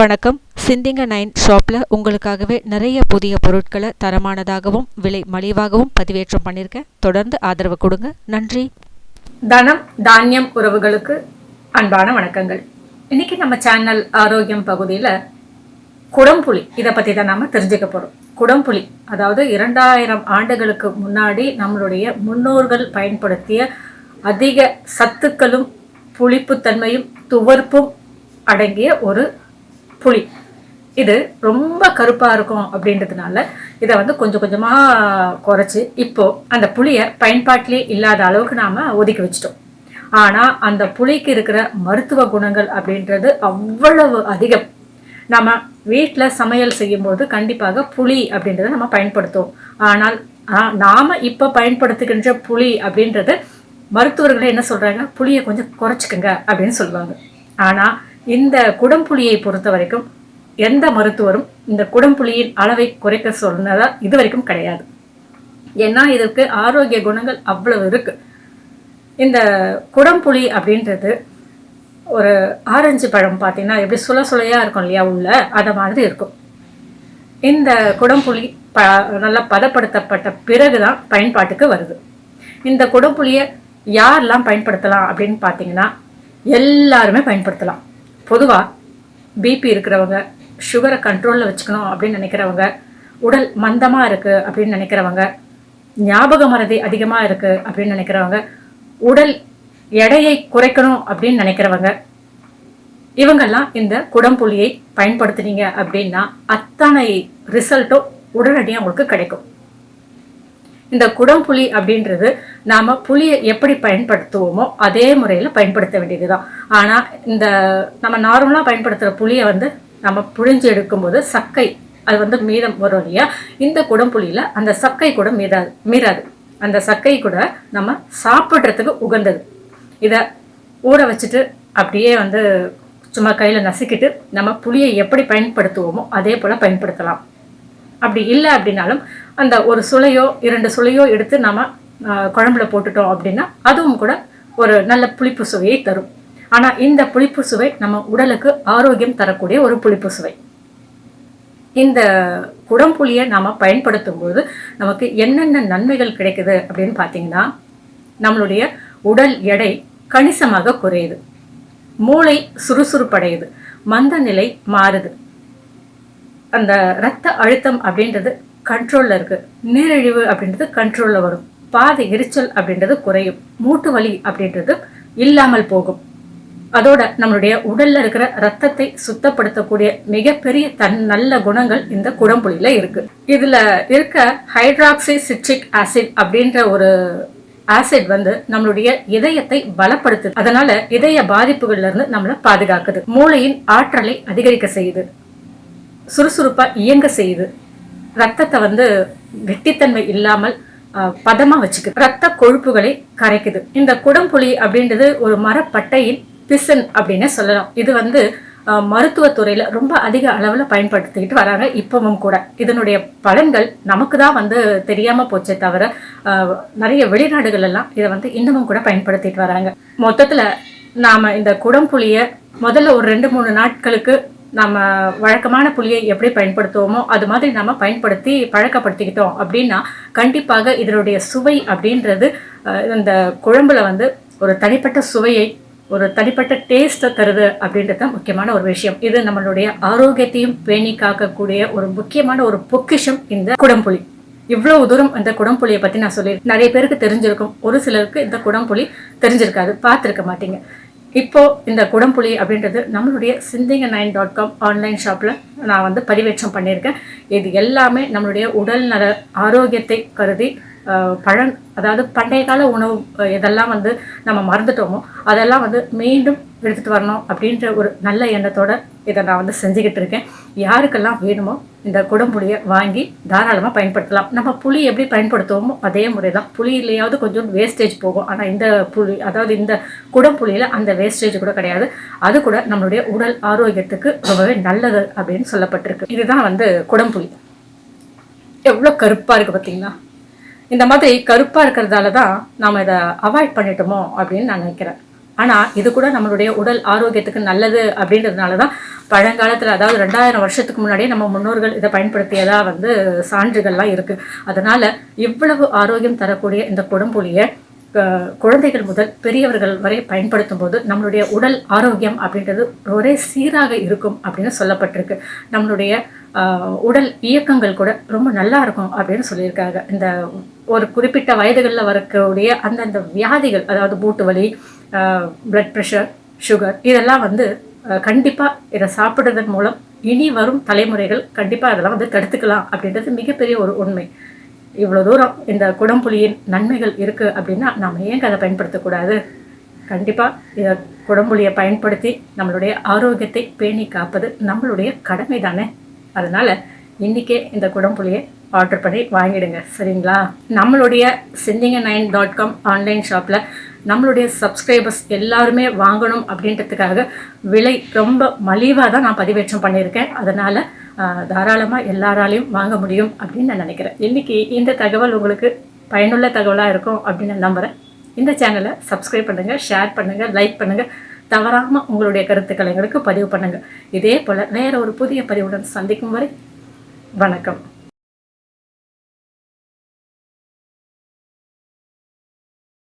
வணக்கம். சிந்திங்க 9 ஷாப்பில் உங்களுக்காகவே நிறைய புதிய பொருட்களை தரமானதாகவும் விலை மலிவாகவும் பதிவேற்றம் பண்ணியிருக்கேன். தொடர்ந்து ஆதரவு கொடுங்க. நன்றி. தனம் தானியம் உறவுகளுக்கு அன்பான வணக்கங்கள். இன்னைக்கு நம்ம சேனல் ஆரோக்கியம் பகுதியில் குடம்புளி இதை பற்றி தான் நாம் தெரிஞ்சுக்க போகிறோம். குடம்புளி அதாவது 2000 ஆண்டுகளுக்கு முன்னாடி நம்மளுடைய முன்னோர்கள் பயன்படுத்திய அதிக சத்துக்களும் புளிப்புத்தன்மையும் துவர்ப்பும் அடங்கிய ஒரு புளி. இது ரொம்ப கருப்பாக இருக்கும் அப்படின்றதுனால இதை கொஞ்சம் கொஞ்சமாக குறைச்சி இப்போ அந்த புளியை பயன்பாட்டிலே இல்லாத அளவுக்கு நாம் ஒதுக்கி வச்சிட்டோம். ஆனால் அந்த புளிக்கு இருக்கிற மருத்துவ குணங்கள் அப்படின்றது அவ்வளவு அதிகம். நம்ம வீட்டில் சமையல் செய்யும்போது கண்டிப்பாக புளி அப்படின்றத நம்ம பயன்படுத்துவோம். ஆனால் நாம் இப்போ பயன்படுத்துகின்ற புளி அப்படின்றது மருத்துவர்கள் என்ன சொல்கிறாங்க, புளியை கொஞ்சம் குறைச்சிக்கங்க அப்படின்னு சொல்லுவாங்க. ஆனால் இந்த குடம்புளியை பொறுத்த வரைக்கும் எந்த மருத்துவரும் இந்த குடம்புளியின் அளவை குறைக்க சொன்னதா இது வரைக்கும் கிடையாது. ஏன்னா இதற்கு ஆரோக்கிய குணங்கள் அவ்வளவு இருக்கு. இந்த குடம்புளி அப்படின்றது ஒரு ஆரஞ்சு பழம் பார்த்தீங்கன்னா எப்படி சுளையா இருக்கும் இல்லையா, உள்ள அதை மாதிரி இருக்கும். இந்த குடம்புளி நல்லா பதப்படுத்தப்பட்ட பிறகுதான் பயன்பாட்டுக்கு வருது. இந்த குடம்புளியை யாரெல்லாம் பயன்படுத்தலாம் அப்படின்னு பார்த்தீங்கன்னா எல்லாருமே பயன்படுத்தலாம். பொதுவாக பிபி இருக்கிறவங்க, சுகரை கண்ட்ரோலில் வச்சுக்கணும் அப்படின்னு நினைக்கிறவங்க, உடல் மந்தமாக இருக்குது அப்படின்னு நினைக்கிறவங்க, ஞாபக மறதி அதிகமாக இருக்குது அப்படின்னு நினைக்கிறவங்க, உடல் எடையை குறைக்கணும் அப்படின்னு நினைக்கிறவங்க, இவங்கெல்லாம் இந்த குடம்புளியை பயன்படுத்தினீங்க அப்படின்னா அத்தனை ரிசல்ட்டும் உடனடியாக உங்களுக்கு கிடைக்கும். இந்த குடம்புளி அப்படின்றது நாம் புளியை எப்படி பயன்படுத்துவோமோ அதே முறையில் பயன்படுத்த வேண்டியதுதான். ஆனால் இந்த நம்ம நார்மலாக பயன்படுத்துகிற புளியை நம்ம புழிஞ்சு எடுக்கும்போது சக்கை அது மீதம் வரும் இல்லையா, இந்த குடம்புளியில் அந்த சக்கை கூட மீறாது. அந்த சக்கை கூட நம்ம சாப்பிட்றதுக்கு உகந்தது. இதை ஊற வச்சுட்டு அப்படியே சும்மா கையில் நசுக்கிட்டு நம்ம புளியை எப்படி பயன்படுத்துவோமோ அதே போல் பயன்படுத்தலாம். அப்படி இல்லை அப்படின்னாலும் அந்த ஒரு சுளையோ 2 சுளையோ எடுத்து நம்ம குழம்புல போட்டுட்டோம் அப்படின்னா அதுவும் கூட ஒரு நல்ல புளிப்பு சுவையை தரும். ஆனால் இந்த புளிப்பு சுவை நம்ம உடலுக்கு ஆரோக்கியம் தரக்கூடிய ஒரு புளிப்பு சுவை. இந்த குடம்புளியை நாம் பயன்படுத்தும் போது நமக்கு என்னென்ன நன்மைகள் கிடைக்குது அப்படின்னு பார்த்தீங்கன்னா, நம்மளுடைய உடல் எடை கணிசமாக குறையுது, மூளை சுறுசுறுப்படையுது, மந்த நிலை மாறுது, அந்த இரத்த அழுத்தம் அப்படின்றது கண்ட்ரோலில் இருக்குது, நீரிழிவு அப்படின்றது கண்ட்ரோலில் வரும், பாதை எரிச்சல் அப்படின்றது குறையும், மூட்டு வலி அப்படின்றது இல்லாமல் போகும். அதோட நம்மளுடைய உடல்ல இருக்கிற ரத்தத்தை சுத்தப்படுத்தக்கூடிய மிகப்பெரிய நல்ல குணங்கள் இந்த குடம்புளியில இருக்கு. இதுல இருக்க ஹைட்ராக்சி சிட்ரிக் ஆசிட் அப்படின்ற ஒரு ஆசிட் நம்மளுடைய இதயத்தை பலப்படுத்துது. அதனால இதய பாதிப்புகள்ல இருந்து நம்மளை பாதுகாக்குது, மூளையின் ஆற்றலை அதிகரிக்க செய்யுது, சுறுசுறுப்பா இயங்க செய்யுது, ரத்தத்தை வெட்டித்தன்மை இல்லாமல் பதமா வச்சுக்குது, ரத்த கொழுப்புகளை கரைக்குது. இந்த குடம்புளி அப்படின்றது ஒரு மரப்பட்டையின் பிசன் அப்படின்னு சொல்லலாம். இது மருத்துவத்துறையில ரொம்ப அதிக அளவுல பயன்படுத்திக்கிட்டு வராங்க இப்பவும் கூட. இதனுடைய பலன்கள் நமக்கு தான் தெரியாம போச்சே தவிர நிறைய வெளிநாடுகள் எல்லாம் இதை இன்னமும் கூட பயன்படுத்திட்டு வராங்க. மொத்தத்துல நாம இந்த குடம்புளிய முதல்ல ஒரு 2-3 நாட்களுக்கு நம்ம வழக்கமான புளியை எப்படி பயன்படுத்துவோமோ அது மாதிரி நம்ம பயன்படுத்தி பழக்கப்படுத்திக்கிட்டோம் அப்படின்னா கண்டிப்பாக இதனுடைய சுவை அப்படின்றது இந்த குழம்புல ஒரு தனிப்பட்ட சுவையை, ஒரு தனிப்பட்ட டேஸ்ட்டை தருது அப்படின்றது தான் முக்கியமான ஒரு விஷயம். இது நம்மளுடைய ஆரோக்கியத்தையும் பேணி காக்கக்கூடிய ஒரு முக்கியமான ஒரு பொக்கிஷம் இந்த குடம்புளி. இவ்வளவு தூரம் இந்த குடம்புளியை பற்றி நான் சொல்லியிருக்கேன். நிறைய பேருக்கு தெரிஞ்சிருக்கும், ஒரு சிலருக்கு இந்த குடம்புளி தெரிஞ்சிருக்காது, பார்த்துருக்க மாட்டீங்க. இப்போ இந்த குடம்புளி அப்படின்றது நம்மளுடைய சிந்திங்க9.com ஆன்லைன் ஷாப்பில் நான் பதிவேற்றம் பண்ணியிருக்கேன். இது எல்லாமே நம்மளுடைய உடல் நல ஆரோக்கியத்தை கருதி அதாவது பண்டைய கால உணவு இதெல்லாம் நம்ம மறந்துட்டோமோ அதெல்லாம் மீண்டும் எடுத்துகிட்டு வரணும் அப்படின்ற ஒரு நல்ல எண்ணத்தோட இதை நான் செஞ்சுக்கிட்டு இருக்கேன். யாருக்கெல்லாம் வேணுமோ இந்த குடம்புளியை வாங்கி தாராளமாக பயன்படுத்தலாம். நம்ம புளி எப்படி பயன்படுத்துவோமோ அதே முறை தான். புளியிலையாவது கொஞ்சம் வேஸ்டேஜ் போகும், ஆனால் இந்த புளி அதாவது இந்த குடம்புளியில் அந்த வேஸ்டேஜ் கூட கிடையாது. அது கூட நம்மளுடைய உடல் ஆரோக்கியத்துக்கு ரொம்பவே நல்லது அப்படின்னு சொல்லப்பட்டிருக்கு. இதுதான் குடம்புளி. எவ்வளோ கருப்பாக இருக்குது பார்த்தீங்களா. இந்த மாதிரி கருப்பாக இருக்கிறதால தான் நாம் இதை அவாய்ட் பண்ணிட்டோமோ அப்படின்னு நான் நினைக்கிறேன். ஆனால் இது கூட நம்மளுடைய உடல் ஆரோக்கியத்துக்கு நல்லது அப்படின்றதுனால தான் பழங்காலத்தில் அதாவது 2000 வருஷத்துக்கு முன்னாடியே நம்ம முன்னோர்கள் இதை பயன்படுத்தியதா சான்றுகள்லாம் இருக்குது. அதனால் இவ்வளவு ஆரோக்கியம் தரக்கூடிய இந்த குடம்புளியை குழந்தைகள் முதல் பெரியவர்கள் வரை பயன்படுத்தும் போது நம்மளுடைய உடல் ஆரோக்கியம் அப்படின்றது ஒரே சீராக இருக்கும் அப்படின்னு சொல்லப்பட்டிருக்கு. நம்மளுடைய உடல் இயக்கங்கள் கூட ரொம்ப நல்லா இருக்கும் அப்படின்னு சொல்லியிருக்காங்க. இந்த ஒரு குறிப்பிட்ட வயதுகளில் வரக்கூடிய அந்தந்த வியாதிகள், அதாவது மூட்டு வலி, பிளட் ப்ரெஷர், சுகர், இதெல்லாம் கண்டிப்பாக இதை சாப்பிட்றதன் மூலம் இனி வரும் தலைமுறைகள் கண்டிப்பாக அதெல்லாம் தடுத்துக்கலாம் அப்படின்றது மிகப்பெரிய ஒரு உண்மை. இவ்வளோ தூரம் இந்த குடம்புளியின் நன்மைகள் இருக்குது அப்படின்னா நம்ம ஏன் அதை பயன்படுத்தக்கூடாது? கண்டிப்பாக இதை குடம்புளியை பயன்படுத்தி நம்மளுடைய ஆரோக்கியத்தை பேணி காப்பது நம்மளுடைய கடமை தானே. அதனால் இன்றைக்கே இந்த குடம்புளியை ஆர்டர் பண்ணி வாங்கிடுங்க, சரிங்களா? நம்மளுடைய Sindinga9.com ஆன்லைன் ஷாப்பில் நம்மளுடைய சப்ஸ்கிரைபர்ஸ் எல்லாருமே வாங்கணும் அப்படின்றதுக்காக விலை ரொம்ப மலிவாக தான் நான் பதிவேற்றம் பண்ணியிருக்கேன். அதனால் தாராளமாக எல்லாராலையும் வாங்க முடியும் அப்படின்னு நான் நினைக்கிறேன். இன்றைக்கி இந்த தகவல் உங்களுக்கு பயனுள்ள தகவலாக இருக்கும் அப்படின்னு நான் நம்புகிறேன். இந்த சேனலை சப்ஸ்கிரைப் பண்ணுங்கள், ஷேர் பண்ணுங்கள், லைக் பண்ணுங்கள். தவறாமல் உங்களுடைய கருத்துக்களை எங்களுக்கு பதிவு பண்ணுங்கள். இதே போல் வேறு ஒரு புதிய பதிவுடன் சந்திக்கும் வரை வணக்கம்.